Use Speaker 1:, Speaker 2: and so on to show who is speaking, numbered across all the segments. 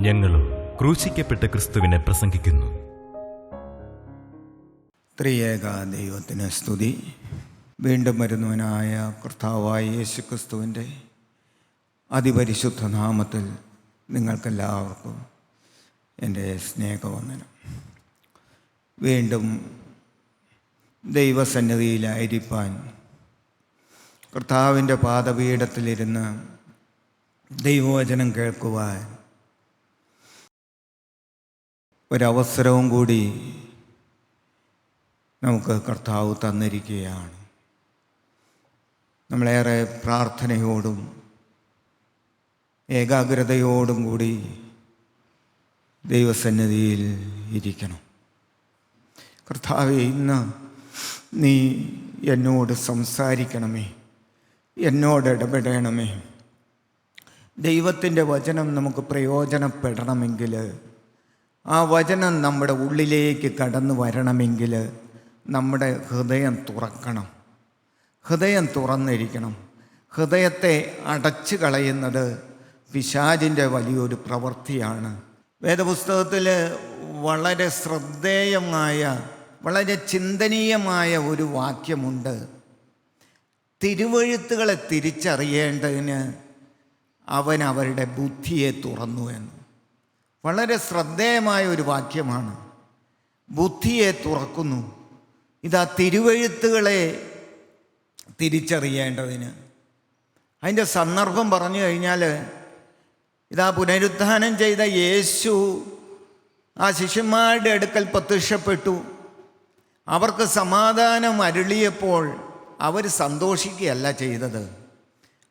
Speaker 1: ഞങ്ങളും ക്രൂശിക്കപ്പെട്ട ക്രിസ്തുവിനെ പ്രസംഗിക്കുന്നു.
Speaker 2: ത്രിയേക ദൈവത്തിന് സ്തുതി. വീണ്ടും വരുന്നവനായ കർത്താവായ യേശു ക്രിസ്തുവിൻ്റെ അതിപരിശുദ്ധ നാമത്തിൽ നിങ്ങൾക്കെല്ലാവർക്കും എൻ്റെ സ്നേഹവന്ദനം. വീണ്ടും ദൈവസന്നിധിയിലായിരിക്കാൻ, കർത്താവിൻ്റെ പാദപീഠത്തിലിരുന്ന് ദൈവവചനം കേൾക്കുവാൻ ഒരവസരവും കൂടി നമുക്ക് കർത്താവ് തന്നിരിക്കുകയാണ്. നമ്മളേറെ പ്രാർത്ഥനയോടും ഏകാഗ്രതയോടും കൂടി ദൈവസന്നിധിയിൽ ഇരിക്കണം. കർത്താവേ, ഇന്ന് നീ എന്നോട് സംസാരിക്കണമേ, എന്നോട് ഇടപെടണമേ. ദൈവത്തിൻ്റെ വചനം നമുക്ക് പ്രയോജനപ്പെടണമെങ്കിൽ, ആ വചനം നമ്മുടെ ഉള്ളിലേക്ക് കടന്നു വരണമെങ്കിൽ നമ്മുടെ ഹൃദയം തുറക്കണം. ഹൃദയം തുറന്നിരിക്കണം. ഹൃദയത്തെ അടച്ചു കളയുന്നത് പിശാചിൻ്റെ വലിയൊരു പ്രവൃത്തിയാണ്. വേദപുസ്തകത്തിൽ വളരെ ശ്രദ്ധേയമായ, വളരെ ചിന്തനീയമായ ഒരു വാക്യമുണ്ട്. തിരുവെഴുത്തുകളെ തിരിച്ചറിയേണ്ടതിന് അവൻ അവരുടെ ബുദ്ധിയെ തുറന്നു എന്ന്. വളരെ ശ്രദ്ധേയമായ ഒരു വാക്യമാണ്. ബുദ്ധിയെ തുറക്കുന്നു. ഇതാ തിരുവെഴുത്തുകളെ തിരിച്ചറിയേണ്ടതിന്. അതിൻ്റെ സന്ദർഭം പറഞ്ഞു കഴിഞ്ഞാൽ, ഇതാ പുനരുത്ഥാനം ചെയ്ത യേശു ആ ശിഷ്യന്മാരുടെ അടുക്കൽ പ്രത്യക്ഷപ്പെട്ടു. അവർക്ക് സമാധാനം അരുളിയപ്പോൾ അവർ സന്തോഷിക്കുകയല്ല ചെയ്തത്,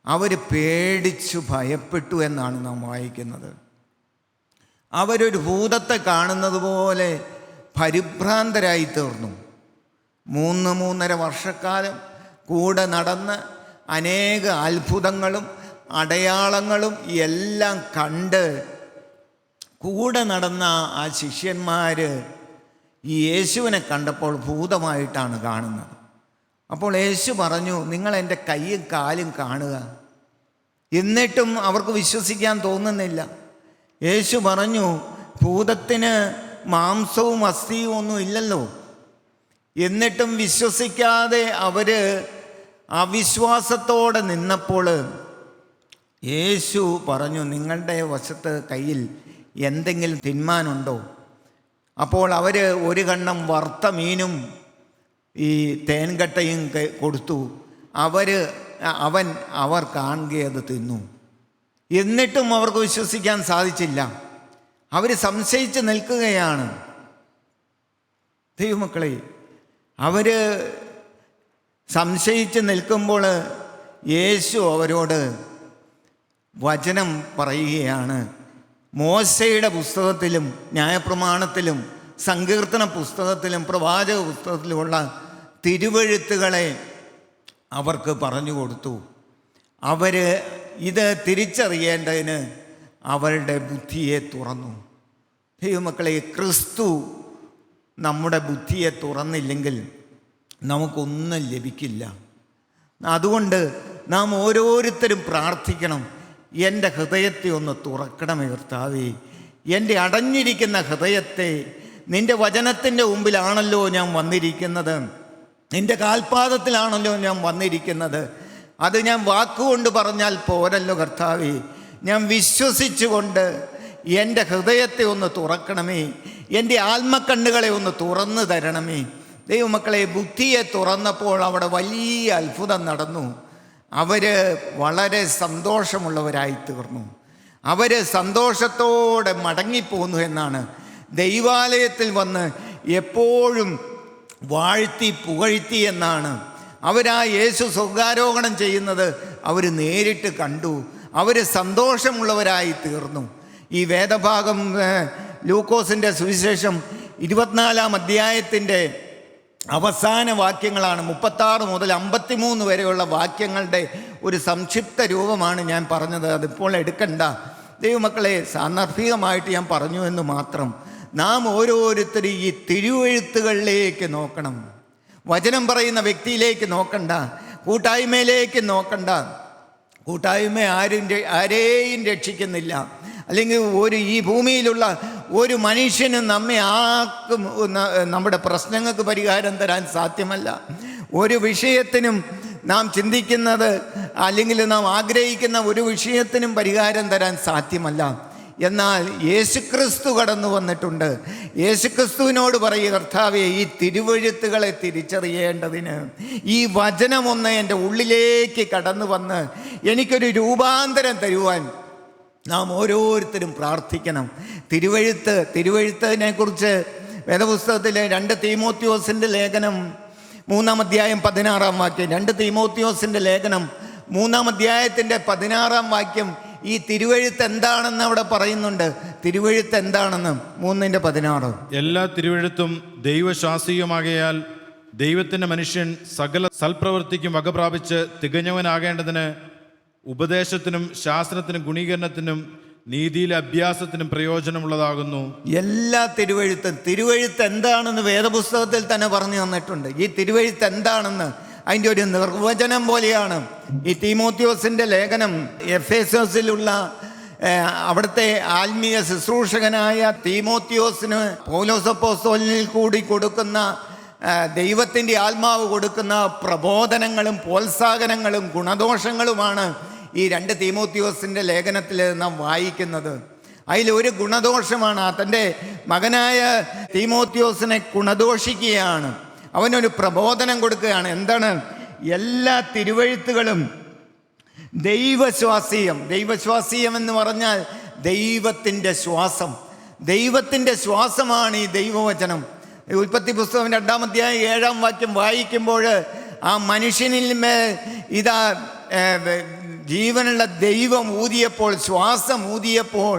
Speaker 2: അവർ പേടിച്ചു ഭയപ്പെട്ടു എന്നാണ് നാം വായിക്കുന്നത്. അവരൊരു ഭൂതത്തെ കാണുന്നത് പോലെ പരിഭ്രാന്തരായി തീർന്നു. 3.5 വർഷക്കാലം കൂടെ നടന്ന് അനേക അത്ഭുതങ്ങളും അടയാളങ്ങളും എല്ലാം കണ്ട് കൂടെ നടന്ന ആ ശിഷ്യന്മാർ ഈ യേശുവിനെ കണ്ടപ്പോൾ ഭൂതമായിട്ടാണ് കാണുന്നത്. അപ്പോൾ യേശു പറഞ്ഞു, നിങ്ങൾ എൻ്റെ കൈയും കാലും കാണുക. എന്നിട്ടും അവർക്ക് വിശ്വസിക്കാൻ തോന്നുന്നില്ല. യേശു പറഞ്ഞു, ഭൂതത്തിന് മാംസവും അസ്ഥിയും ഒന്നും ഇല്ലല്ലോ. എന്നിട്ടും വിശ്വസിക്കാതെ അവർ അവിശ്വാസത്തോടെ നിന്നപ്പോൾ യേശു പറഞ്ഞു, നിങ്ങളുടെ വശത്ത് കയ്യിൽ എന്തെങ്കിലും തിന്മാനുണ്ടോ? അപ്പോൾ അവർ ഒരു കണ്ണം വറുത്ത മീനും ഈ തേൻകട്ടയും കൊടുത്തു. അവർ കാണുകയത് തിന്നു. എന്നിട്ടും അവർക്ക് വിശ്വസിക്കാൻ സാധിച്ചില്ല. അവർ സംശയിച്ച് നിൽക്കുകയാണ്. ദൈവമക്കളെ, അവർ സംശയിച്ച് നിൽക്കുമ്പോൾ യേശു അവരോട് വചനം പറയുകയാണ്. മോശയുടെ പുസ്തകത്തിലും ന്യായപ്രമാണത്തിലും സങ്കീർത്തന പുസ്തകത്തിലും പ്രവാചക പുസ്തകത്തിലുമുള്ള തിരുവെഴുത്തുകളെ അവർക്ക് പറഞ്ഞു കൊടുത്തു. അവർ ഇത് തിരിച്ചറിയേണ്ടതിന് അവരുടെ ബുദ്ധിയെ തുറന്നു. ദൈവമക്കളെ, ക്രിസ്തു നമ്മുടെ ബുദ്ധിയെ തുറന്നില്ലെങ്കിൽ നമുക്കൊന്നും ലഭിക്കില്ല. അതുകൊണ്ട് നാം ഓരോരുത്തരും പ്രാർത്ഥിക്കണം, എൻ്റെ ഹൃദയത്തെ ഒന്ന് തുറക്കണമേ കർത്താവേ. എൻ്റെ അടഞ്ഞിരിക്കുന്ന ഹൃദയത്തെ, നിൻ്റെ വചനത്തിൻ്റെ മുമ്പിലാണല്ലോ ഞാൻ വന്നിരിക്കുന്നത്, നിൻ്റെ കാൽപാദത്തിലാണല്ലോ ഞാൻ വന്നിരിക്കുന്നത്. അത് ഞാൻ വാക്കുകൊണ്ട് പറഞ്ഞാൽ പോരല്ലോ കർത്താവേ, ഞാൻ വിശ്വസിച്ചുകൊണ്ട് എൻ്റെ ഹൃദയത്തെ ഒന്ന് തുറക്കണമേ, എൻ്റെ ആത്മക്കണ്ണുകളെ ഒന്ന് തുറന്നു തരണമേ. ദൈവമക്കളെ, ബുദ്ധിയെ തുറന്നപ്പോൾ അവിടെ വലിയ അത്ഭുതം നടന്നു. അവർ വളരെ സന്തോഷമുള്ളവരായി തീർന്നു. അവർ സന്തോഷത്തോടെ മടങ്ങിപ്പോന്നു എന്നാണ്. ദൈവാലയത്തിൽ വന്ന് എപ്പോഴും വാഴ്ത്തി പുകഴ്ത്തി എന്നാണ്. അവരാ യേശു സ്വർഗ്ഗാരോഹണം ചെയ്യുന്നത് അവർ നേരിട്ട് കണ്ടു. അവർ സന്തോഷമുള്ളവരായി തീർന്നു. ഈ വേദഭാഗം ലൂക്കോസിൻ്റെ സുവിശേഷം 24-ാം അധ്യായത്തിൻ്റെ അവസാന വാക്യങ്ങളാണ്. 36 മുതൽ 53 വരെയുള്ള വാക്യങ്ങളുടെ ഒരു സംക്ഷിപ്ത രൂപമാണ് ഞാൻ പറഞ്ഞത്. അതിപ്പോൾ എടുക്കണ്ട ദൈവമക്കളെ, സാന്ദർഭികമായിട്ട് ഞാൻ പറഞ്ഞു എന്ന് മാത്രം. നാം ഓരോരുത്തരും ഈ തിരുവെഴുത്തുകളിലേക്ക് നോക്കണം. വചനം പറയുന്ന വ്യക്തിയിലേക്ക് നോക്കണ്ട, കൂട്ടായ്മയിലേക്ക് നോക്കണ്ട. കൂട്ടായ്മ ആരെയും രക്ഷിക്കുന്നില്ല. അല്ലെങ്കിൽ ഈ ഭൂമിയിലുള്ള ഒരു മനുഷ്യനും നമ്മെ നമ്മുടെ പ്രശ്നങ്ങൾക്ക് പരിഹാരം തരാൻ സാധ്യമല്ല. ഒരു വിഷയത്തിനും നാം ചിന്തിക്കുന്നത് അല്ലെങ്കിൽ നാം ആഗ്രഹിക്കുന്ന ഒരു വിഷയത്തിനും പരിഹാരം തരാൻ സാധ്യമല്ല. എന്നാൽ യേശുക്രിസ്തു കടന്നു വന്നിട്ടുണ്ട്. യേശുക്രിസ്തുവിനോട് പറയുക, കർത്താവേ, ഈ തിരുവെഴുത്തുകളെ തിരിച്ചറിയേണ്ടതിന് ഈ വചനമൊന്ന് എൻ്റെ ഉള്ളിലേക്ക് കടന്നു വന്ന് എനിക്കൊരു രൂപാന്തരം തരുവാൻ നാം ഓരോരുത്തരും പ്രാർത്ഥിക്കണം. തിരുവെഴുത്തിനെ കുറിച്ച് വേദപുസ്തകത്തിലെ 2 തീമോത്തിയോസിൻ്റെ ലേഖനം 3-ാം അധ്യായം 16-ാം വാക്യം, 2 തീമോത്തിയോസിൻ്റെ ലേഖനം 3-ാം അധ്യായത്തിൻ്റെ 16-ാം വാക്യം ഈ തിരുവെഴുത്ത് എന്താണെന്ന് അവിടെ പറയുന്നുണ്ട്. തിരുവെഴുത്ത് എന്താണെന്ന് 3:16.
Speaker 3: എല്ലാ തിരുവെഴുത്തും ദൈവശാസ്ത്രീയമാകയാൽ ദൈവത്തിൻ്റെ മനുഷ്യൻ സകല സൽപ്രവൃത്തിക്കും വകപ്രാപിച്ച് തികഞ്ഞവനാകേണ്ടതിന് ഉപദേശത്തിനും ശാസ്ത്രത്തിനും ഗുണീകരണത്തിനും നീതിയിലെ അഭ്യാസത്തിനും പ്രയോജനമുള്ളതാകുന്നു. എല്ലാ
Speaker 2: തിരുവെഴുത്ത് എന്താണെന്ന് വേദപുസ്തകത്തിൽ തന്നെ പറഞ്ഞു തന്നിട്ടുണ്ട്. ഈ തിരുവെഴുത്ത് എന്താണെന്ന് അതിൻ്റെ ഒരു നിർവചനം പോലെയാണ് ഈ തീമോത്തിയോസിൻ്റെ ലേഖനം. എഫേസോസിലുള്ള അവിടുത്തെ ആത്മീയ ശുശ്രൂഷകനായ തീമോത്തിയോസിന് പൗലോസ് അപ്പോസ്തലനിൽ കൂടി കൊടുക്കുന്ന ദൈവത്തിൻ്റെ ആത്മാവ് കൊടുക്കുന്ന പ്രബോധനങ്ങളും പ്രോത്സാഹനങ്ങളും ഗുണദോഷങ്ങളുമാണ് ഈ 2 തീമോത്തിയോസിൻ്റെ ലേഖനത്തിൽ നാം വായിക്കുന്നത്. അതിലൊരു ഗുണദോഷമാണ്, തൻ്റെ മകനായ തീമോത്തിയോസിനെ ഗുണദോഷിക്കുകയാണ്, അവനൊരു പ്രബോധനം കൊടുക്കുകയാണ്. എന്താണ്? എല്ലാ തിരുവെഴുത്തുകളും ദൈവശ്വാസീയം എന്ന് പറഞ്ഞാൽ ദൈവത്തിൻ്റെ ശ്വാസമാണ് ഈ ദൈവവചനം. ഉൽപ്പത്തി പുസ്തകം 2-ാം അധ്യായം 7-ാം വാക്യം വായിക്കുമ്പോൾ ആ മനുഷ്യനിൽ ഇതാ ജീവനുള്ള ദൈവം ശ്വാസം ഊതിയപ്പോൾ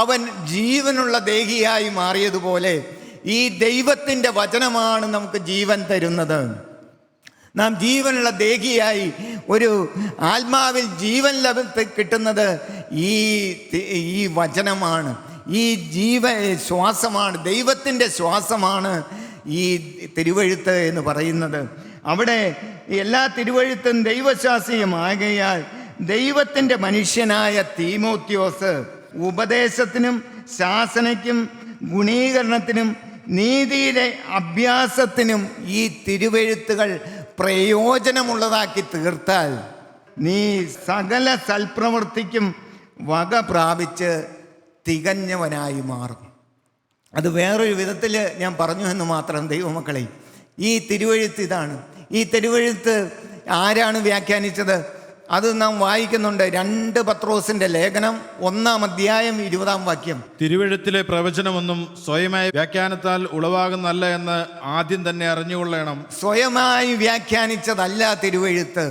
Speaker 2: അവൻ ജീവനുള്ള ദേഹിയായി മാറിയതുപോലെ ഈ ദൈവത്തിൻ്റെ വചനമാണ് നമുക്ക് ജീവൻ തരുന്നത്. നാം ജീവനുള്ള ദേഹിയായി ഒരു ആത്മാവിൽ ജീവൻ കിട്ടുന്നത് ഈ വചനമാണ്. ഈ ശ്വാസമാണ്, ദൈവത്തിൻ്റെ ശ്വാസമാണ് ഈ തിരുവെഴുത്ത് എന്ന് പറയുന്നത്. അവിടെ എല്ലാ തിരുവെഴുത്തും ദൈവശാസ്ത്രീയമാകയാൽ ദൈവത്തിൻ്റെ മനുഷ്യനായ തീമോത്തിയോസ് ഉപദേശത്തിനും ശാസനയ്ക്കും ഗുണീകരണത്തിനും നീതിയിലെ അഭ്യാസത്തിനും ഈ തിരുവെഴുത്തുകൾ പ്രയോജനമുള്ളതാക്കി തീർത്താൽ നീ സകല സൽപ്രവൃത്തിക്കും വക പ്രാപിച്ച് തികഞ്ഞവനായി മാറും. അത് വേറൊരു വിധത്തിൽ ഞാൻ പറഞ്ഞു എന്ന് മാത്രം. ദൈവമക്കളെ, ഈ തിരുവെഴുത്ത് ഇതാണ്. ഈ തിരുവെഴുത്ത് ആരാണ് വ്യാഖ്യാനിച്ചത്? അത് നാം വായിക്കുന്നുണ്ട്. 2 പത്രോസിന്റെ ലേഖനം 1-ാം അധ്യായം 20-ാം വാക്യം.
Speaker 3: തിരുവെഴുത്തിലെ പ്രവചനമൊന്നും സ്വയമായ വ്യാഖ്യാനത്താൽ ഉളവാകുന്നല്ല എന്ന് ആദ്യം തന്നെ അറിഞ്ഞുകൊള്ളണം.
Speaker 2: സ്വയമായി വ്യാഖ്യാനിച്ചതല്ല തിരുവെഴുത്ത്.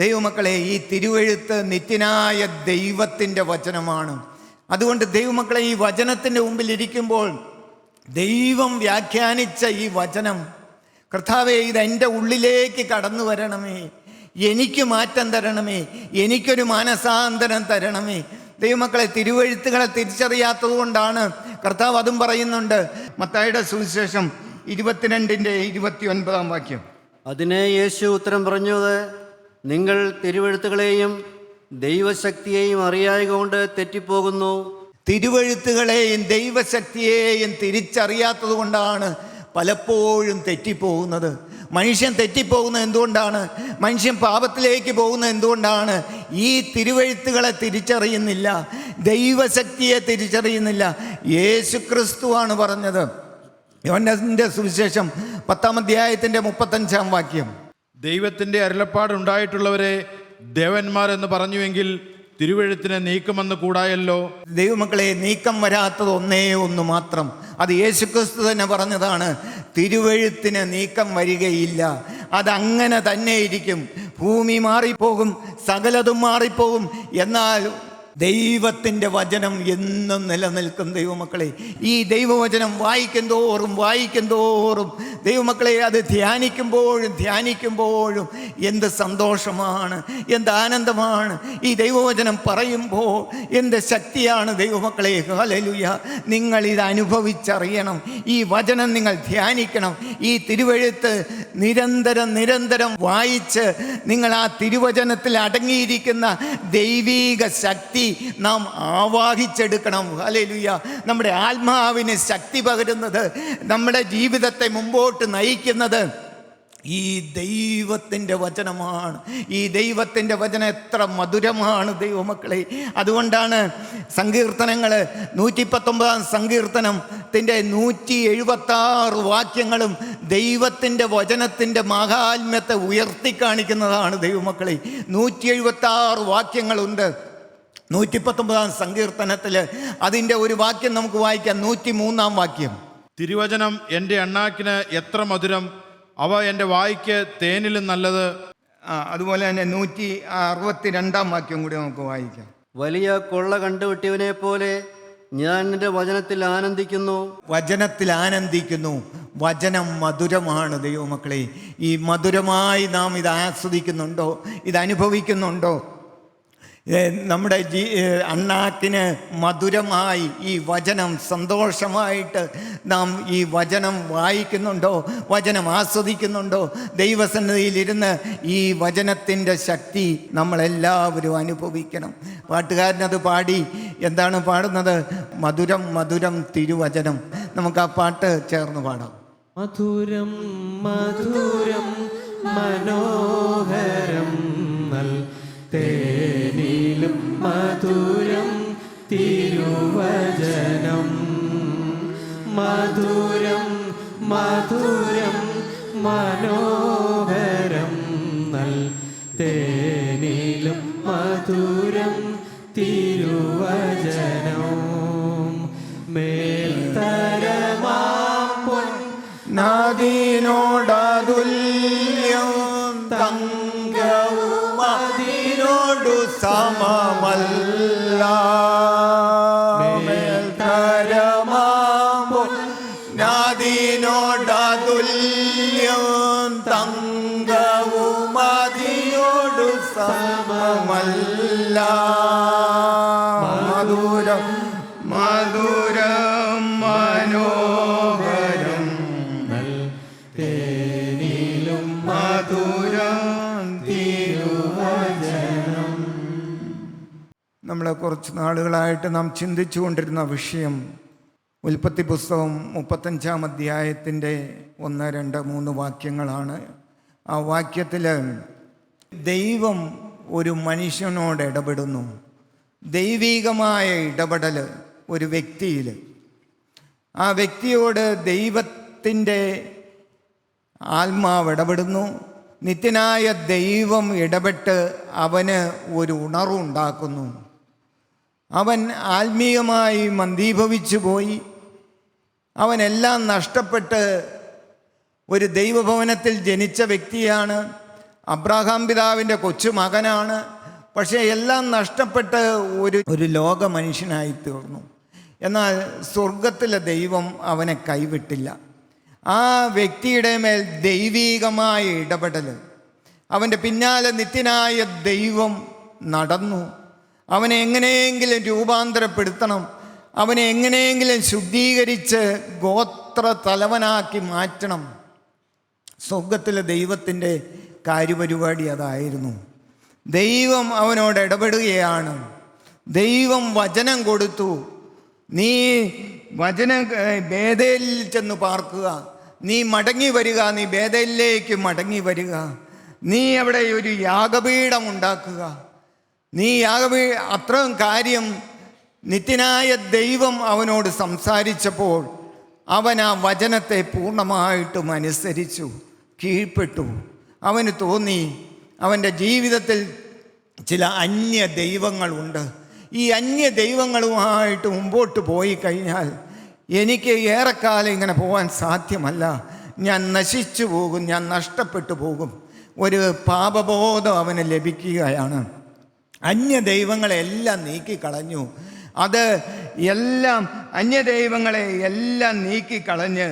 Speaker 2: ദൈവമക്കളെ, ഈ തിരുവെഴുത്ത് നിത്യനായ ദൈവത്തിൻ്റെ വചനമാണ്. അതുകൊണ്ട് ദൈവമക്കളെ, ഈ വചനത്തിൻ്റെ മുമ്പിൽ ഇരിക്കുമ്പോൾ ദൈവം വ്യാഖ്യാനിച്ച ഈ വചനം, കർത്താവേ, ഇത് എൻ്റെ ഉള്ളിലേക്ക് കടന്നു വരണമേ, എനിക്ക് മാറ്റം തരണമേ, എനിക്കൊരു മാനസാന്തരം തരണമേ. ദൈവമക്കളെ, തിരുവെഴുത്തുകളെ തിരിച്ചറിയാത്തത് കൊണ്ടാണ് കർത്താവ് അതും പറയുന്നുണ്ട്. മത്തായിയുടെ സുവിശേഷം 22:29 വാക്യം.
Speaker 4: അതിനെ യേശു ഉത്തരം പറഞ്ഞത്, നിങ്ങൾ തിരുവെഴുത്തുകളെയും ദൈവശക്തിയെയും അറിയായ കൊണ്ട് തെറ്റിപ്പോകുന്നു.
Speaker 2: തിരുവെഴുത്തുകളെയും ദൈവശക്തിയെയും തിരിച്ചറിയാത്തത് കൊണ്ടാണ് പലപ്പോഴും തെറ്റിപ്പോകുന്നത്. മനുഷ്യൻ തെറ്റിപ്പോകുന്നത് എന്തുകൊണ്ടാണ്? മനുഷ്യൻ പാപത്തിലേക്ക് പോകുന്നത് എന്തുകൊണ്ടാണ്? ഈ തിരുവെഴുത്തുകളെ തിരിച്ചറിയുന്നില്ല, ദൈവശക്തിയെ തിരിച്ചറിയുന്നില്ല. യേശുക്രിസ്തുവാണ് പറഞ്ഞത്. യോഹന്നാന്റെ സുവിശേഷം 10-ാം അധ്യായത്തിന്റെ 35-ാം വാക്യം.
Speaker 3: ദൈവത്തിൻ്റെ അരുളപ്പാടുണ്ടായിട്ടുള്ളവരെ ദേവന്മാർ എന്ന് പറഞ്ഞുവെങ്കിൽ തിരുവെഴുത്തിനെ നീക്കമെന്ന് കൂടായല്ലോ.
Speaker 2: ദൈവമക്കളെ, നീക്കം വരാത്തത് ഒന്ന് മാത്രം. അത് യേശുക്രിസ്തു തന്നെ പറഞ്ഞതാണ്. തിരുവെഴുത്തിന് നീക്കം വരികയില്ല, അതങ്ങനെ തന്നെ ഇരിക്കും. ഭൂമി മാറിപ്പോകും, സകലതും മാറിപ്പോകും, എന്നാൽ ദൈവത്തിൻ്റെ വചനം എന്നും നിലനിൽക്കും. ദൈവമക്കളെ, ഈ ദൈവവചനം വായിക്കും തോറും ദൈവമക്കളെ, അത് ധ്യാനിക്കുമ്പോഴും എന്ത് സന്തോഷമാണ്, എന്ത് ആനന്ദമാണ്. ഈ ദൈവവചനം പറയുമ്പോൾ എന്ത് ശക്തിയാണ്. ദൈവമക്കളെ, ഹല്ലേലൂയ, നിങ്ങൾ ഇത് അനുഭവിച്ചറിയണം. ഈ വചനം നിങ്ങൾ ധ്യാനിക്കണം. ഈ തിരുവെഴുത്ത് നിരന്തരം വായിച്ച് നിങ്ങൾ ആ തിരുവചനത്തിൽ അടങ്ങിയിരിക്കുന്ന ദൈവീക ശക്തി ശക്തി നാം ആവാഹിച്ചെടുക്കണം. ഹല്ലേലൂയ. നമ്മുടെ ആത്മാവിന് ശക്തി പകരുന്നത്, നമ്മുടെ ജീവിതത്തെ മുമ്പോട്ട് നയിക്കുന്നത് ഈ ദൈവത്തിൻ്റെ വചനമാണ്. ഈ ദൈവത്തിൻ്റെ വചനം എത്ര മധുരമാണ് ദൈവമക്കളെ. അതുകൊണ്ടാണ് സങ്കീർത്തനങ്ങൾ 119 സങ്കീർത്തനത്തിൻ്റെ 176 വാക്യങ്ങളും ദൈവത്തിൻ്റെ വചനത്തിൻ്റെ മാഹാത്മ്യത്തെ ഉയർത്തിക്കാണിക്കുന്നതാണ് ദൈവമക്കളെ. 176 വാക്യങ്ങളുണ്ട് 119 സങ്കീർത്തനത്തിൽ. അതിൻ്റെ ഒരു വാക്യം നമുക്ക് വായിക്കാം. 103 വാക്യം.
Speaker 3: തിരുവചനം എൻ്റെ അണ്ണാക്കിന് എത്ര മധുരം, അവ എൻ്റെ വായ്ക്ക് തേനിലും നല്ലത്.
Speaker 2: അതുപോലെ തന്നെ 162 വാക്യം കൂടി നമുക്ക് വായിക്കാം.
Speaker 4: വലിയ കൊള്ള കണ്ടുകിട്ടിയവനെ പോലെ ഞാൻ നിന്റെ വചനത്തിൽ ആനന്ദിക്കുന്നു.
Speaker 2: വചനത്തിൽ ആനന്ദിക്കുന്നു. വചനം മധുരമാണ് ദൈവമക്കളെ. ഈ മധുരമായി നാം ഇത് ആസ്വദിക്കുന്നുണ്ടോ? ഇത് അനുഭവിക്കുന്നുണ്ടോ? നമ്മുടെ അണ്ണാക്കിന് മധുരമായി ഈ വചനം സന്തോഷമായിട്ട് നാം ഈ വചനം വായിക്കുന്നുണ്ടോ? വചനം ആസ്വദിക്കുന്നുണ്ടോ? ദൈവസന്നിധിയിലിരുന്ന് ഈ വചനത്തിൻ്റെ ശക്തി നമ്മളെല്ലാവരും അനുഭവിക്കണം. പാട്ടുകാരനത് പാടി. എന്താണ് പാടുന്നത്? മധുരം മധുരം തിരുവചനം. നമുക്ക് ആ പാട്ട് ചേർന്ന് പാടാം.
Speaker 5: മധുരം മധുരം മനോഹരം തേനിലും മധുരം തിരുവചനം. മധുരം മധുരം മനോഹരം തേനിലും മധുരം തിരുവചനം. മേൽത്തരമാം
Speaker 2: പൊന്നാദിനോടതുല്യം തങ്കവും അതിനോടു സമമല്ല. മേൽത്തരമാം പൊന്നാദിനോടതുല്യം തങ്കവും അതിനോടു സമമല്ല. മധുരം മധുരം മനോഹരം തേനിലും മധുരം തിരുവചനം. നമ്മളെ കുറച്ച് നാളുകളായിട്ട് നാം ചിന്തിച്ചു കൊണ്ടിരുന്ന വിഷയം ഉൽപ്പത്തി പുസ്തകം 35-ാം അധ്യായത്തിൻ്റെ 1, 2, 3 വാക്യങ്ങളാണ്. ആ വാക്യത്തിൽ ദൈവം ഒരു മനുഷ്യനോട് ഇടപെടുന്നു. ദൈവികമായ ഇടപെടൽ ഒരു വ്യക്തിയിൽ. ആ വ്യക്തിയോട് ദൈവത്തിൻ്റെ ആത്മാവ് ഇടപെടുന്നു. നിത്യനായ ദൈവം ഇടപെട്ട് അവന് ഒരു ഉണർവുണ്ടാക്കുന്നു. അവൻ ആത്മീയമായി മന്ദീഭവിച്ചു പോയി. അവനെല്ലാം നഷ്ടപ്പെട്ട് ഒരു ദൈവഭവനത്തിൽ ജനിച്ച വ്യക്തിയാണ്. അബ്രാഹാം പിതാവിൻ്റെ കൊച്ചുമകനാണ്. പക്ഷേ എല്ലാം നഷ്ടപ്പെട്ട് ഒരു ലോക മനുഷ്യനായി തീർന്നു. എന്നാൽ സ്വർഗത്തിലെ ദൈവം അവനെ കൈവിട്ടില്ല. ആ വ്യക്തിയുടെ മേൽ ദൈവീകമായ ഇടപെടൽ. അവൻ്റെ പിന്നാലെ നിത്യനായ ദൈവം നടന്നു. അവനെ എങ്ങനെയെങ്കിലും രൂപാന്തരപ്പെടുത്തണം. അവനെ എങ്ങനെയെങ്കിലും ശുദ്ധീകരിച്ച് ഗോത്ര തലവനാക്കി മാറ്റണം. സ്വർഗത്തിലെ ദൈവത്തിൻ്റെ കാര്യപരിപാടി അതായിരുന്നു. ദൈവം അവനോട് ഇടപെടുകയാണ്. ദൈവം വചനം കൊടുത്തു. നീ ബേഥേലിൽ ചെന്ന് പാർക്കുക. നീ മടങ്ങി വരിക. നീ ബേഥേലിലേക്ക് മടങ്ങി വരിക. നീ അവിടെ ഒരു യാഗപീഠം ഉണ്ടാക്കുക. നീ അത്രയും കാര്യം നിത്യനായ ദൈവം അവനോട് സംസാരിച്ചപ്പോൾ അവൻ ആ വചനത്തെ പൂർണ്ണമായിട്ടും അനുസരിച്ചു, കീഴ്പ്പെട്ടു. അവന് തോന്നി അവൻ്റെ ജീവിതത്തിൽ ചില അന്യ ദൈവങ്ങളുണ്ട്. ഈ അന്യ ദൈവങ്ങളുമായിട്ട് മുമ്പോട്ട് പോയി കഴിഞ്ഞാൽ എനിക്ക് ഏറെക്കാലം ഇങ്ങനെ പോകാൻ സാധ്യമല്ല. ഞാൻ നശിച്ചു പോകും, ഞാൻ നഷ്ടപ്പെട്ടു പോകും. ഒരു പാപബോധം അവന് ലഭിക്കുകയാണ്. അന്യ ദൈവങ്ങളെല്ലാം നീക്കിക്കളഞ്ഞു. അത് എല്ലാം അന്യദൈവങ്ങളെ എല്ലാം നീക്കിക്കളഞ്ഞ്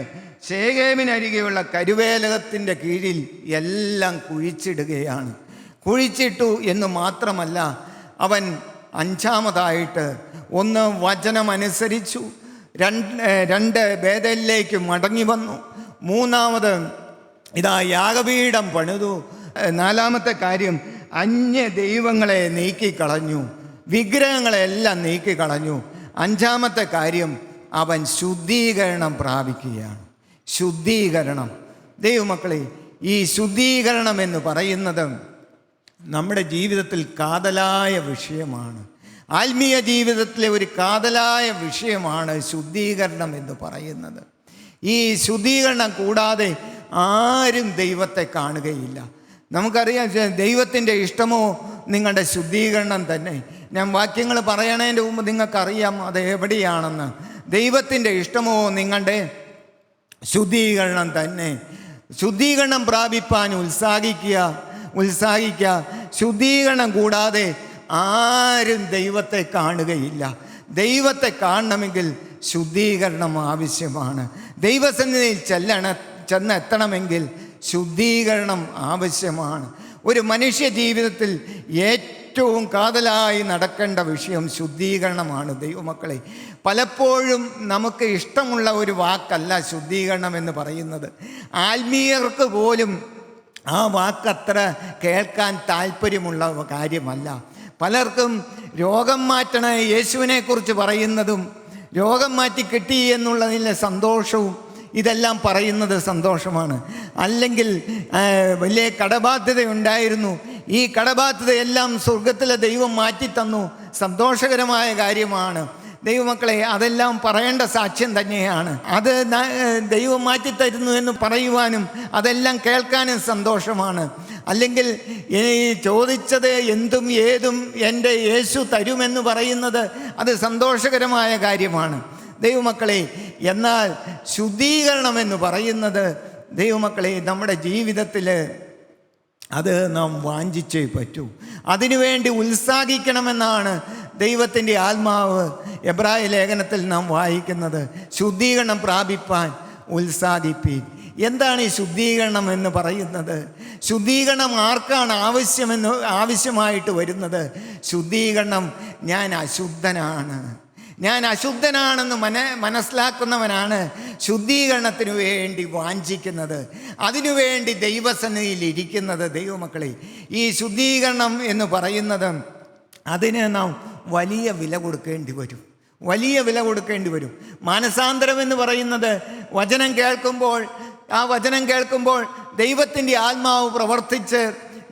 Speaker 2: ശേഖേമിനരികെയുള്ള കരുവേലകത്തിൻ്റെ കീഴിൽ എല്ലാം കുഴിച്ചിടുകയാണ്. കുഴിച്ചിട്ടു എന്ന് മാത്രമല്ല, അവൻ 5-ാമതായിട്ട് 1 വചനമനുസരിച്ചു, 2 ബേഥേലിലേക്ക് മടങ്ങി വന്നു, 3-ാമത് ഇതാ യാഗപീഠം പണിതു, 4-ാമത്തെ കാര്യം അന്യ ദൈവങ്ങളെ നീക്കിക്കളഞ്ഞു. വിഗ്രഹങ്ങളെല്ലാം നീക്കിക്കളഞ്ഞു. 5-ാമത്തെ കാര്യം, അവൻ ശുദ്ധീകരണം പ്രാപിക്കുകയാണ്. ശുദ്ധീകരണം. ദൈവമക്കളെ, ഈ ശുദ്ധീകരണം എന്ന് പറയുന്നത് നമ്മുടെ ജീവിതത്തിൽ കാതലായ വിഷയമാണ്. ആത്മീയ ജീവിതത്തിലെ ഒരു കാതലായ വിഷയമാണ് ശുദ്ധീകരണം എന്ന് പറയുന്നത്. ഈ ശുദ്ധീകരണം കൂടാതെ ആരും ദൈവത്തെ കാണുകയില്ല. നമുക്കറിയാം, ദൈവത്തിൻ്റെ ഇഷ്ടമോ നിങ്ങളുടെ ശുദ്ധീകരണം തന്നെ. ഞാൻ വാക്യങ്ങൾ പറയണതിൻ്റെ മുമ്പ് നിങ്ങൾക്കറിയാം അത് എവിടെയാണെന്ന്. ദൈവത്തിൻ്റെ ഇഷ്ടമോ നിങ്ങളുടെ ശുദ്ധീകരണം തന്നെ. ശുദ്ധീകരണം പ്രാപിപ്പാൻ ഉത്സാഹിക്കുക. ശുദ്ധീകരണം കൂടാതെ ആരും ദൈവത്തെ കാണുകയില്ല. ദൈവത്തെ കാണണമെങ്കിൽ ശുദ്ധീകരണം ആവശ്യമാണ്. ദൈവസന്നിധിയിൽ ചെന്നെത്തണമെങ്കിൽ ശുദ്ധീകരണം ആവശ്യമാണ്. ഒരു മനുഷ്യ ജീവിതത്തിൽ ഏറ്റവും കാതലായി നടക്കേണ്ട വിഷയം ശുദ്ധീകരണമാണ്. ദൈവമക്കളെ, പലപ്പോഴും നമുക്ക് ഇഷ്ടമുള്ള ഒരു വാക്കല്ല ശുദ്ധീകരണം എന്ന് പറയുന്നത്. ആത്മീയർക്ക് പോലും ആ വാക്കത്ര കേൾക്കാൻ താല്പര്യമുള്ള കാര്യമല്ല. പലർക്കും രോഗം മാറ്റണ യേശുവിനെക്കുറിച്ച് പറയുന്നതും രോഗം മാറ്റി കിട്ടി എന്നുള്ളതിലെ സന്തോഷവും ഇതെല്ലാം പറയുന്നത് സന്തോഷമാണ്. അല്ലെങ്കിൽ വലിയ കടബാധ്യതയുണ്ടായിരുന്നു, ഈ കടബാധ്യതയെല്ലാം സ്വർഗത്തിലെ ദൈവം മാറ്റിത്തന്നു, സന്തോഷകരമായ കാര്യമാണ്. ദൈവമക്കളെ, അതെല്ലാം പറയേണ്ട സാക്ഷ്യം തന്നെയാണ്. അത് ദൈവം മാറ്റിത്തരുന്നു എന്ന് പറയുവാനും അതെല്ലാം കേൾക്കാനും സന്തോഷമാണ്. അല്ലെങ്കിൽ ചോദിച്ചത് എന്തും ഏതും എൻ്റെ യേശു തരുമെന്ന് പറയുന്നത് അത് സന്തോഷകരമായ കാര്യമാണ്. ദൈവമക്കളെ, എന്നാൽ ശുദ്ധീകരണം എന്ന് പറയുന്നത് ദൈവമക്കളെ നമ്മുടെ ജീവിതത്തിൽ അത് നാം വാഞ്ചിച്ചേ പറ്റൂ. അതിനുവേണ്ടി ഉത്സാഹിക്കണമെന്നാണ് ദൈവത്തിൻ്റെ ആത്മാവ് എബ്രായ ലേഖനത്തിൽ നാം വായിക്കുന്നത്. ശുദ്ധീകരണം പ്രാപിപ്പാൻ ഉത്സാഹിപ്പീൻ. എന്താണ് ഈ ശുദ്ധീകരണം എന്ന് പറയുന്നത്? ശുദ്ധീകരണം ആർക്കാണ് ആവശ്യമായിട്ട് വരുന്നത്? ശുദ്ധീകരണം ഞാൻ അശുദ്ധനാണെന്ന് മനസ്സിലാക്കുന്നവനാണ് ശുദ്ധീകരണത്തിന് വേണ്ടി വാഞ്ചിക്കുന്നത്, അതിനുവേണ്ടി ദൈവസന്നിധിയിൽ ഇരിക്കുന്നത്. ദൈവമക്കളെ, ഈ ശുദ്ധീകരണം എന്ന് പറയുന്നത് അതിന് നാം വലിയ വില കൊടുക്കേണ്ടി വരും. മാനസാന്തരം എന്ന് പറയുന്നത് ആ വചനം കേൾക്കുമ്പോൾ ദൈവത്തിൻ്റെ ആത്മാവ് പ്രവർത്തിച്ച്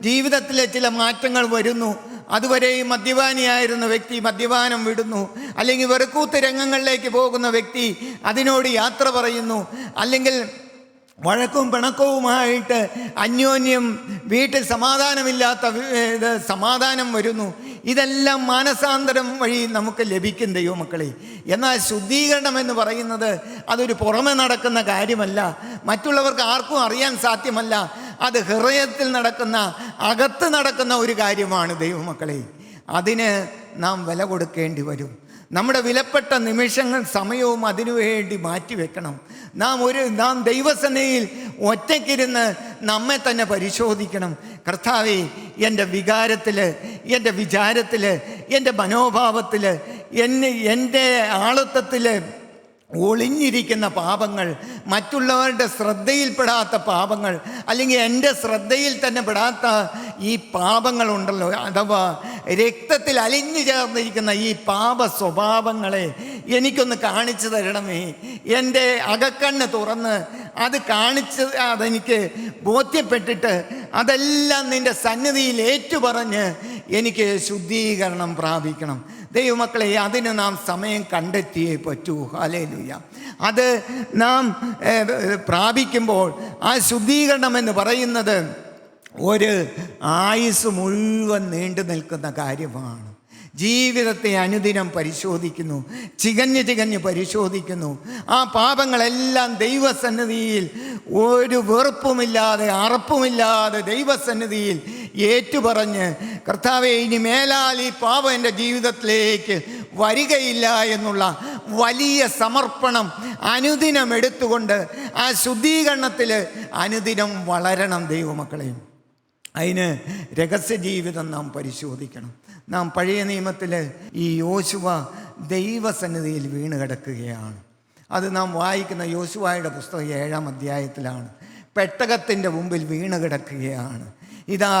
Speaker 2: ജീവിതത്തിലെ ചില മാറ്റങ്ങൾ വരുന്നു. അതുവരെയും മദ്യപാനിയായിരുന്ന വ്യക്തി മദ്യപാനം വിടുന്നു, അല്ലെങ്കിൽ വെറുക്കൂത്ത് രംഗങ്ങളിലേക്ക് പോകുന്ന വ്യക്തി അതിനോട് യാത്ര പറയുന്നു, അല്ലെങ്കിൽ വഴക്കും പിണക്കവുമായിട്ട് അന്യോന്യം വീട്ടിൽ സമാധാനമില്ലാത്ത സമാധാനം വരുന്നു. ഇതെല്ലാം മാനസാന്തരം വഴി നമുക്ക് ലഭിക്കും ദൈവമക്കളെ. എന്നാൽ ശുദ്ധീകരണം എന്ന് പറയുന്നത് അതൊരു പുറമെ നടക്കുന്ന കാര്യമല്ല, മറ്റുള്ളവർക്ക് ആർക്കും അറിയാൻ സാധ്യമല്ല. അത് ഹൃദയത്തിൽ അകത്ത് നടക്കുന്ന ഒരു കാര്യമാണ് ദൈവമക്കളെ. അതിന് നാം വില കൊടുക്കേണ്ടി വരും. നമ്മുടെ വിലപ്പെട്ട നിമിഷങ്ങൾ സമയവും അതിനുവേണ്ടി മാറ്റിവെക്കണം. നാം ദൈവസന്നിധിയിൽ ഒറ്റയ്ക്കിരുന്ന് നമ്മെ തന്നെ പരിശോധിക്കണം. കർത്താവേ, എൻ്റെ വികാരത്തിൽ, എൻ്റെ വിചാരത്തിൽ, എൻ്റെ മനോഭാവത്തിൽ, എൻ്റെ ആളത്വത്തിൽ ഒളിഞ്ഞിരിക്കുന്ന പാപങ്ങൾ, മറ്റുള്ളവരുടെ ശ്രദ്ധയിൽപ്പെടാത്ത പാപങ്ങൾ, അല്ലെങ്കിൽ എൻ്റെ ശ്രദ്ധയിൽ തന്നെ പെടാത്ത ഈ പാപങ്ങളുണ്ടല്ലോ, അഥവാ രക്തത്തിൽ അലിഞ്ഞു ചേർന്നിരിക്കുന്ന ഈ പാപ സ്വഭാവങ്ങളെ എനിക്കൊന്ന് കാണിച്ചു തരണമേ. എൻ്റെ അകക്കണ്ണ് തുറന്ന് അതെനിക്ക് ബോധ്യപ്പെട്ടിട്ട് അതെല്ലാം നിൻ്റെ സന്നിധിയിൽ ഏറ്റുപറഞ്ഞ് എനിക്ക് ശുദ്ധീകരണം പ്രാപിക്കണം. ദൈവമക്കളെ, അതിന് നാം സമയം കണ്ടെത്തിയേ പറ്റൂ. ഹല്ലേലൂയ. അത് നാം പ്രാപിക്കുമ്പോൾ ആ ശുദ്ധീകരണം എന്ന് പറയുന്നത് ഒരു ആയുസ് മുഴുവൻ നീണ്ടു നിൽക്കുന്ന കാര്യമാണ്. ജീവിതത്തെ അനുദിനം പരിശോധിക്കുന്നു, ചികഞ്ഞ് പരിശോധിക്കുന്നു. ആ പാപങ്ങളെല്ലാം ദൈവസന്നിധിയിൽ ഒരു വെറുപ്പുമില്ലാതെ അറപ്പുമില്ലാതെ ദൈവസന്നിധിയിൽ ഏറ്റുപറഞ്ഞ്, കർത്താവേ, ഇനി മേലാൽ ഈ പാപം എൻ്റെ ജീവിതത്തിലേക്ക് വരികയില്ല എന്നുള്ള വലിയ സമർപ്പണം അനുദിനം എടുത്തുകൊണ്ട് ആ ശുദ്ധീകരണത്തിൽ അനുദിനം വളരണം ദൈവമക്കളെയും. അതിന് രഹസ്യ ജീവിതം നാം പരിശോധിക്കണം. നാം പഴയ നിയമത്തിൽ ഈ യോശുവ ദൈവസന്നിധിയിൽ വീണ് കിടക്കുകയാണ്. അത് നാം വായിക്കുന്ന യോശുവയുടെ പുസ്തകം 7-ാം അധ്യായത്തിലാണ്. പെട്ടകത്തിൻ്റെ മുമ്പിൽ വീണ് കിടക്കുകയാണ്. ഇതാ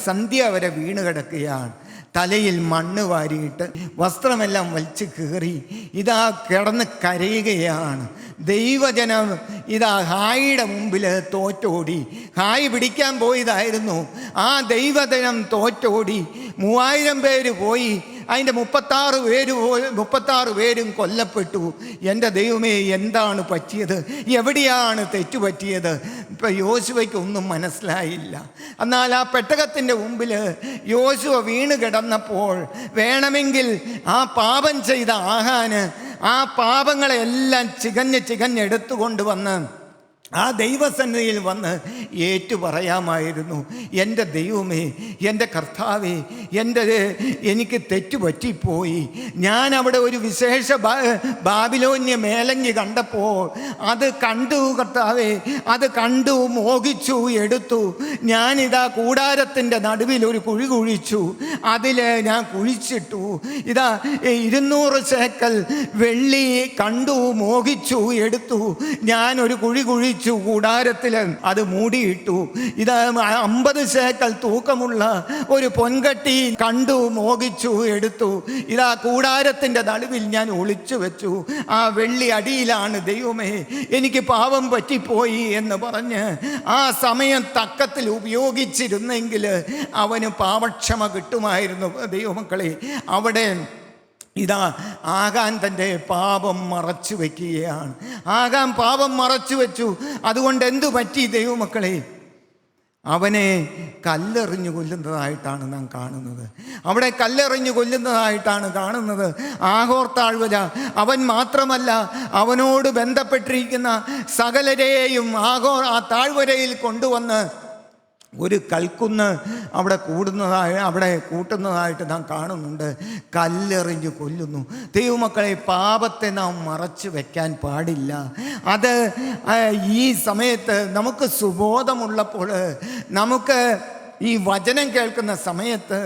Speaker 2: സന്ധ്യ വരെ വീണ് കിടക്കുകയാണ്. തലയിൽ മണ്ണ് വാരിയിട്ട് വസ്ത്രമെല്ലാം വലിച്ചു കീറി ഇതാ കിടന്ന് കരയുകയാണ്. ദൈവജനം ഇതാ ഹായിയുടെ മുമ്പിൽ തോറ്റോടി. ഹായി പിടിക്കാൻ പോയതായിരുന്നു. ആ ദൈവജനം തോറ്റോടി. 3000 പേര് പോയി. അതിൻ്റെ 36 പേരും കൊല്ലപ്പെട്ടു. എൻ്റെ ദൈവമേ, എന്താണ് പറ്റിയത്? എവിടെയാണ് തെറ്റുപറ്റിയത്? ഇപ്പം യോശുവയ്ക്ക് ഒന്നും മനസ്സിലായില്ല. എന്നാൽ ആ പെട്ടകത്തിൻ്റെ മുമ്പിൽ യോശുവ വീണ് കിടന്നപ്പോൾ വേണമെങ്കിൽ ആ പാപം ചെയ്ത ആഹാന് ആ പാപങ്ങളെല്ലാം ചികഞ്ഞെടുത്തുകൊണ്ട് വന്ന് ആ ദൈവസന്നിധിയിൽ വന്ന് ഏറ്റു പറയാമായിരുന്നു, എൻ്റെ ദൈവമേ, എൻ്റെ കർത്താവേ, എനിക്ക് തെറ്റുപറ്റിപ്പോയി. ഞാൻ അവിടെ ഒരു വിശേഷ ബാബിലോന്യ മേലങ്കി കണ്ടപ്പോൾ അത് കണ്ടു കർത്താവേ, അത് കണ്ടു, മോഹിച്ചു, എടുത്തു. ഞാനിതാ കൂടാരത്തിൻ്റെ നടുവിൽ ഒരു കുഴി കുഴിച്ചു. അതിൽ ഞാൻ കുഴിച്ചിട്ടു. ഇതാ 200 ശേക്കൽ വെള്ളി കണ്ടു, മോഹിച്ചു, എടുത്തു. ഞാനൊരു കുഴി കുഴിച്ചു, കൂടാരത്തിൽ അത് മൂടിയിട്ടു. ഇത് 50 ശേക്കൽ തൂക്കമുള്ള ഒരു പൊൻകട്ടി കണ്ടു, മോഹിച്ചു, എടുത്തു. ഇതാ കൂടാരത്തിൻ്റെ നടുവിൽ ഞാൻ ഒളിച്ചു വെച്ചു. ആ വെള്ളി അടിയിലാണ്. ദൈവമേ, എനിക്ക് പാപം പറ്റിപ്പോയി എന്ന് പറഞ്ഞ് ആ സമയം തക്കത്തിൽ ഉപയോഗിച്ചിരുന്നെങ്കിൽ അവന് പാപക്ഷമ കിട്ടുമായിരുന്നു. ദൈവമക്കളെ, അവിടെ ഇതാ ആകാൻ തൻ്റെ പാപം മറച്ചു വയ്ക്കുകയാണ്. ആകാൻ പാപം മറച്ചു വെച്ചു. അതുകൊണ്ട് എന്തു പറ്റി ദൈവമക്കളെ? അവനെ കല്ലെറിഞ്ഞു കൊല്ലുന്നതായിട്ടാണ് നാം കാണുന്നത്. അവിടെ കല്ലെറിഞ്ഞു കൊല്ലുന്നതായിട്ടാണ് കാണുന്നത്. ആഹോർ താഴ്വര അവൻ മാത്രമല്ല, അവനോട് ബന്ധപ്പെട്ടിരിക്കുന്ന സകലരെയും ആഹോർ ആ താഴ്വരയിൽ കൊണ്ടുവന്ന് ഒരു കൽക്കുന്ന് അവിടെ കൂട്ടുന്നതായിട്ട് നാം കാണുന്നുണ്ട്. കല്ലെറിഞ്ഞ് കൊല്ലുന്നു. ദൈവമക്കളെ, പാപത്തെ നാം മറച്ചു വെക്കാൻ പാടില്ല. അത് ഈ സമയത്ത് നമുക്ക് സുബോധമുള്ളപ്പോൾ, നമുക്ക് ഈ വചനം കേൾക്കുന്ന സമയത്ത്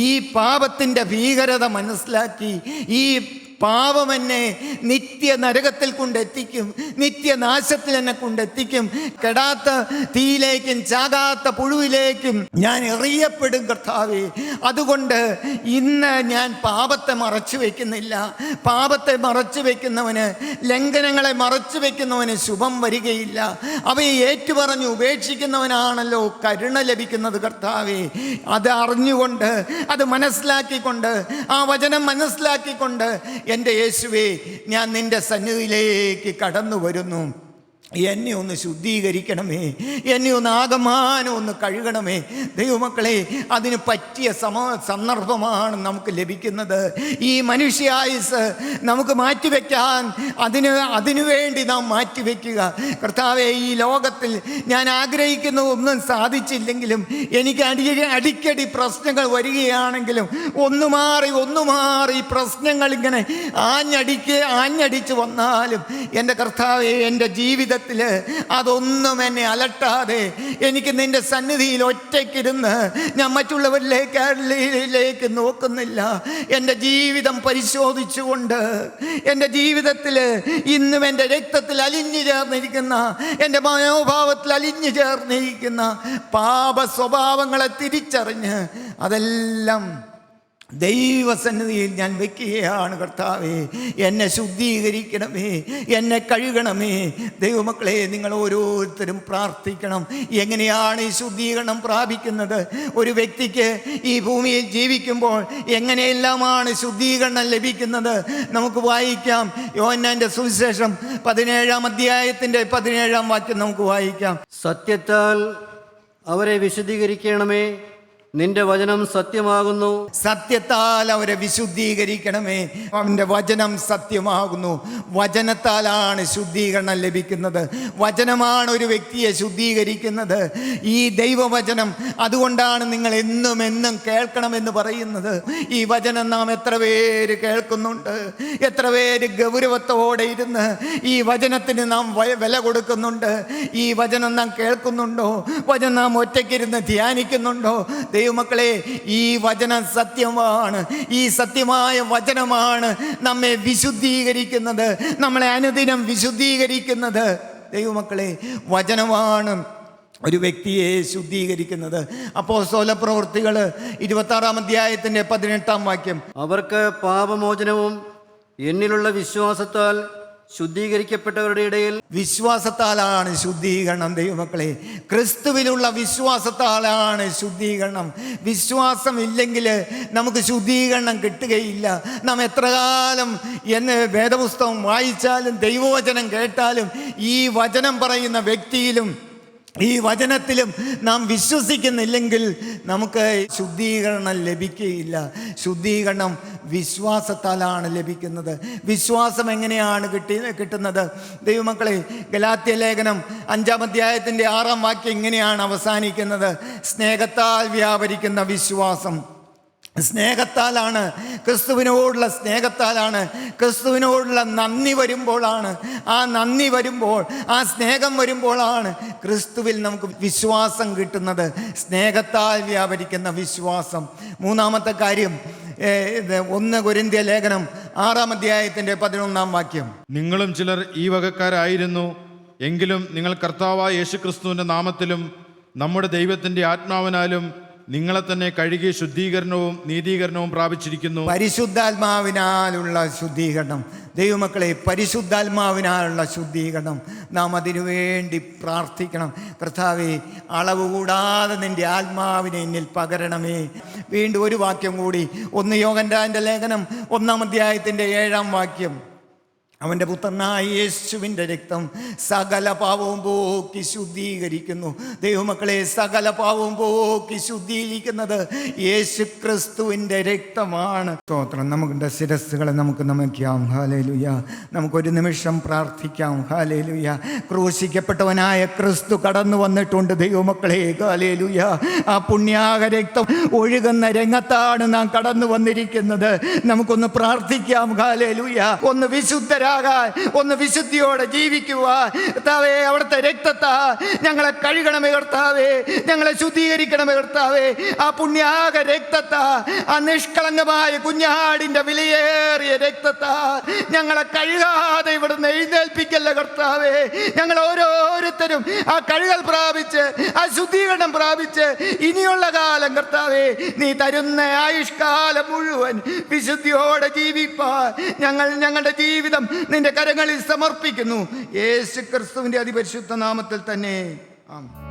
Speaker 2: ഈ പാപത്തിൻ്റെ ഭീകരത മനസ്സിലാക്കി, ഈ പാപം എന്നെ നിത്യ നരകത്തിൽ കൊണ്ടെത്തിക്കും, നിത്യനാശത്തിൽ എന്നെ കൊണ്ടെത്തിക്കും. കെടാത്ത തീയിലേക്കും ചാകാത്ത പുഴുവിലേക്കും ഞാൻ എറിയപ്പെടും കർത്താവേ. അതുകൊണ്ട് ഇന്ന് ഞാൻ പാപത്തെ മറച്ചു വയ്ക്കുന്നില്ല. പാപത്തെ മറച്ചു വയ്ക്കുന്നവന്, ലംഘനങ്ങളെ മറച്ചു വയ്ക്കുന്നവന് ശുഭം വരികയില്ല. അവയെ ഏറ്റുപറഞ്ഞ് ഉപേക്ഷിക്കുന്നവനാണല്ലോ കരുണ ലഭിക്കുന്നത് കർത്താവേ. അത് അറിഞ്ഞുകൊണ്ട്, അത് മനസ്സിലാക്കിക്കൊണ്ട്, ആ വചനം മനസ്സിലാക്കിക്കൊണ്ട്, എൻ്റെ യേശുവേ, ഞാൻ നിൻ്റെ സന്നിധിയിലേക്ക് കടന്നു വരുന്നു. എന്നെ ഒന്ന് ശുദ്ധീകരിക്കണമേ, എന്നെ ഒന്ന് ആകമാനം ഒന്ന് കഴുകണമേ. ദൈവമക്കളെ, അതിന് പറ്റിയ സന്ദർഭമാണ് നമുക്ക് ലഭിക്കുന്നത്. ഈ മനുഷ്യായുസ് നമുക്ക് മാറ്റിവെക്കാൻ, അതിനു വേണ്ടി നാം മാറ്റിവെക്കുക. കർത്താവെ, ഈ ലോകത്തിൽ ഞാൻ ആഗ്രഹിക്കുന്ന ഒന്നും സാധിച്ചില്ലെങ്കിലും, എനിക്ക് അടിക്കടി പ്രശ്നങ്ങൾ വരികയാണെങ്കിലും, ഒന്നു മാറി പ്രശ്നങ്ങൾ ഇങ്ങനെ ആഞ്ഞടിച്ച് വന്നാലും, എൻ്റെ കർത്താവെ, എൻ്റെ ജീവിതത്തിൽ അതൊന്നും എന്നെ അലട്ടാതെ എനിക്ക് നിന്റെ സന്നിധിയിൽ ഒറ്റയ്ക്കിരുന്ന് ഞാൻ മറ്റുള്ളവരിലേക്ക് നോക്കുന്നില്ല. എൻ്റെ ജീവിതം പരിശോധിച്ചുകൊണ്ട്, എൻ്റെ ജീവിതത്തിൽ ഇന്നും എൻ്റെ രക്തത്തിൽ അലിഞ്ഞു ചേർന്നിരിക്കുന്ന, എൻ്റെ മനോഭാവത്തിൽ അലിഞ്ഞു ചേർന്നിരിക്കുന്ന പാപ സ്വഭാവങ്ങളെ തിരിച്ചറിഞ്ഞ് അതെല്ലാം ദൈവസന്നിധിയിൽ ഞാൻ വെക്കുകയാണ്. കർത്താവേ, എന്നെ ശുദ്ധീകരിക്കണമേ, എന്നെ കഴുകണമേ. ദൈവമക്കളെ, നിങ്ങൾ ഓരോരുത്തരും പ്രാർത്ഥിക്കണം. എങ്ങനെയാണ് ഈ ശുദ്ധീകരണം പ്രാപിക്കുന്നത്? ഒരു വ്യക്തിക്ക് ഈ ഭൂമിയിൽ ജീവിക്കുമ്പോൾ എങ്ങനെയെല്ലാമാണ് ശുദ്ധീകരണം ലഭിക്കുന്നത്? നമുക്ക് വായിക്കാം. യോഹന്നാന്റെ സുവിശേഷം 17-ാം അധ്യായത്തിൻ്റെ 17-ാം വാക്യം നമുക്ക് വായിക്കാം.
Speaker 4: സത്യത്താൽ അവരെ വിശുദ്ധീകരിക്കണമേ, നിന്റെ വചനം സത്യമാകുന്നു.
Speaker 2: സത്യത്താൽ അവരെ വിശുദ്ധീകരിക്കണമേ. അവൻ്റെ വചനം സത്യമാകുന്നു. വചനത്താലാണ് ശുദ്ധീകരണം ലഭിക്കുന്നത്. വചനമാണ് ഒരു വ്യക്തിയെ ശുദ്ധീകരിക്കുന്നത്. ഈ ദൈവവചനം, അതുകൊണ്ടാണ് നിങ്ങൾ എന്നും കേൾക്കണമെന്ന് പറയുന്നത്. ഈ വചനം നാം എത്ര പേര് കേൾക്കുന്നുണ്ട്? എത്ര പേര് ഗൗരവത്തോടെ ഇരുന്ന് ഈ വചനത്തിന് നാം വില കൊടുക്കുന്നുണ്ട്? ഈ വചനം നാം കേൾക്കുന്നുണ്ടോ? വചനം നാം ഒറ്റയ്ക്കിരുന്ന് ധ്യാനിക്കുന്നുണ്ടോ? ദൈവമക്കളെ, ഈ വചനം സത്യമാണ്. ഈ സത്യമായ വചനമാണ് നമ്മെ വിശുദ്ധീകരിക്കുന്നത്, നമ്മളെ അനുദിനം വിശുദ്ധീകരിക്കുന്നത്. ദൈവമക്കളെ, വചനമാണ് ഒരു വ്യക്തിയെ ശുദ്ധീകരിക്കുന്നത്. അപ്പോസ്തല പ്രവൃത്തികൾ 26 അധ്യായത്തിൻ്റെ 18 വാക്യം.
Speaker 4: അവർക്ക് പാപമോചനവും എന്നിലുള്ള വിശ്വാസത്താൽ ശുദ്ധീകരിക്കപ്പെട്ടവരുടെ ഇടയിൽ.
Speaker 2: വിശ്വാസത്താലാണ് ശുദ്ധീകരണം ദൈവമക്കളെ. ക്രിസ്തുവിലുള്ള വിശ്വാസത്താലാണ് ശുദ്ധീകരണം. വിശ്വാസമില്ലെങ്കിൽ നമുക്ക് ശുദ്ധീകരണം കിട്ടുകയില്ല. നാം എത്ര കാലം എന്ന് വേദപുസ്തകം വായിച്ചാലും ദൈവവചനം കേട്ടാലും ഈ വചനം പറയുന്ന വ്യക്തിയിലും ഈ വചനത്തിലും നാം വിശ്വസിക്കുന്നില്ലെങ്കിൽ നമുക്ക് ശുദ്ധീകരണം ലഭിക്കുകയില്ല. ശുദ്ധീകരണം വിശ്വാസത്താലാണ് ലഭിക്കുന്നത്. വിശ്വാസം എങ്ങനെയാണ് കിട്ടുന്നത്? ദൈവമക്കളെ, ഗലാത്യ ലേഖനം 5 അധ്യായത്തിൻ്റെ 6 വാക്യം ഇങ്ങനെയാണ് അവസാനിക്കുന്നത്. സ്നേഹത്താൽ വ്യാപരിക്കുന്ന വിശ്വാസം. സ്നേഹത്താലാണ്, ക്രിസ്തുവിനോടുള്ള സ്നേഹത്താലാണ്, ക്രിസ്തുവിനോടുള്ള നന്ദി വരുമ്പോഴാണ്, ആ നന്ദി വരുമ്പോൾ, ആ സ്നേഹം വരുമ്പോഴാണ് ക്രിസ്തുവിൽ നമുക്ക് വിശ്വാസം കിട്ടുന്നത്. സ്നേഹത്താൽ വ്യാപരിക്കുന്ന വിശ്വാസം. മൂന്നാമത്തെ കാര്യം 1 കൊരിന്ത്യ ലേഖനം 6 അധ്യായത്തിൻ്റെ 11 വാക്യം.
Speaker 3: നിങ്ങളും ചിലർ ഈ വകക്കാരായിരുന്നു, എങ്കിലും നിങ്ങൾ കർത്താവായ യേശുക്രിസ്തുവിന്റെ നാമത്തിലും നമ്മുടെ ദൈവത്തിന്റെ ആത്മാവിനാലും നിങ്ങളെ തന്നെ കഴുകി ശുദ്ധീകരണവും നീതീകരണവും പ്രാപിച്ചിരിക്കുന്നു.
Speaker 2: പരിശുദ്ധാത്മാവിനാലുള്ള ശുദ്ധീകരണം. ദൈവമക്കളെ, പരിശുദ്ധാത്മാവിനാലുള്ള ശുദ്ധീകരണം. നാം അതിനുവേണ്ടി പ്രാർത്ഥിക്കണം. കർത്താവേ, അളവ് കൂടാതെ നിൻ്റെ ആത്മാവിനെ എന്നിൽ പകരണമേ. വീണ്ടും ഒരു വാക്യം കൂടി. 1 യോഹന്നാന്റെ ലേഖനം 1 അധ്യായത്തിൻ്റെ 7 വാക്യം. അവൻ്റെ പുത്രനായ യേശുവിൻ്റെ രക്തം സകല പാവവും പോക്കി ശുദ്ധീകരിക്കുന്നു. ദൈവമക്കളെ, സകല പാവവും പോക്കി ശുദ്ധീകരിക്കുന്നത് യേശു ക്രിസ്തുവിൻ്റെ രക്തമാണ്. സ്തോത്രം. നമ്മുടെ ശിരസ്സുകളെ നമുക്ക് നമിക്കാം. ഹല്ലേലൂയ. നമുക്കൊരു നിമിഷം പ്രാർത്ഥിക്കാം. ഹല്ലേലൂയ. ക്രൂശിക്കപ്പെട്ടവനായ ക്രിസ്തു കടന്നു വന്നിട്ടുണ്ട് ദൈവമക്കളെ. ഹല്ലേലൂയ. ആ പുണ്യാഹ രക്തം ഒഴുകുന്ന രംഗത്താണ് നാം കടന്നു വന്നിരിക്കുന്നത്. നമുക്കൊന്ന് പ്രാർത്ഥിക്കാം. ഹല്ലേലൂയ. ഒന്ന് വിശുദ്ധരാകാൻ, ഒന്ന് വിശുദ്ധിയോടെ ജീവിക്കുവാൻ കർത്താവേ, അവിടുത്തെ രക്തത്താ ഞങ്ങളെ കഴുകണമേ കർത്താവേ, ഞങ്ങളെ ശുദ്ധീകരിക്കണമേ കർത്താവേ. ആ പുണ്യാഹ രക്തത്താ, ആ നിഷ്കളങ്കമായ കുഞ്ഞാടിന്റെ വിലയേറിയ രക്തത്താ ഞങ്ങളെ കഴുകാതെ ഇവിടുന്ന് എഴുന്നേൽപ്പിക്കല്ല കർത്താവേ. ഞങ്ങൾ ഓരോരുത്തരും ആ കഴുകൽ പ്രാപിച്ച്, ആ ശുദ്ധീകരണം പ്രാപിച്ച് ഇനിയുള്ള കാലം കർത്താവേ, നീ തരുന്ന ആയുഷ്കാലം മുഴുവൻ വിശുദ്ധിയോടെ ജീവിപ്പാൻ ഞങ്ങളുടെ ജീവിതം നിന്റെ കരങ്ങളിൽ സമർപ്പിക്കുന്നു. യേശു ക്രിസ്തുവിന്റെ അതിപരിശുദ്ധ നാമത്തിൽ തന്നെ. ആമേൻ.